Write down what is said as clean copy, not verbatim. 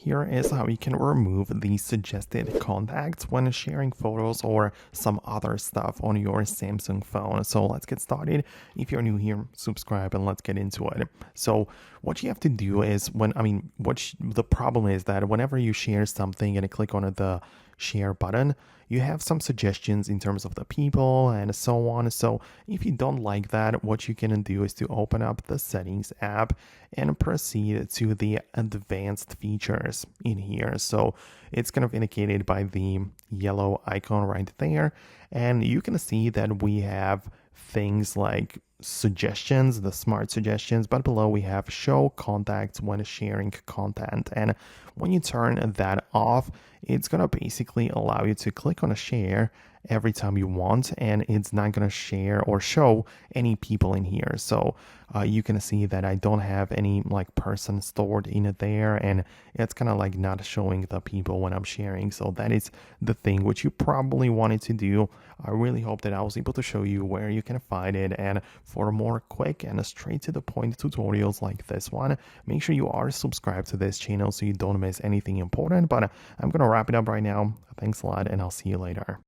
Here is how you can remove the suggested contacts when sharing photos or some other stuff on your Samsung phone. So let's get started. If you're new here, subscribe and let's get into it. So what you have to do is the problem is that whenever you share something and click on the share button, you have some suggestions in terms of the people and so on. So if you don't like that, what you can do is to open up the settings app and proceed to the advanced features in here. So it's kind of indicated by the yellow icon right there. And you can see that we have things like suggestions, the smart suggestions, but below we have show contacts when sharing content. And when you turn that off, it's going to basically allow you to click on a share every time you want, and it's not going to share or show any people in here. So you can see that I don't have any like person stored in it there, and it's kind of like not showing the people when I'm sharing. So that is the thing which you probably wanted to do. I really hope that I was able to show you where you can find it, and for more quick and straight to the point tutorials like this one, make sure you are subscribed to this channel so you don't miss anything important. But I'm gonna wrap it up right now. Thanks a lot, and I'll see you later.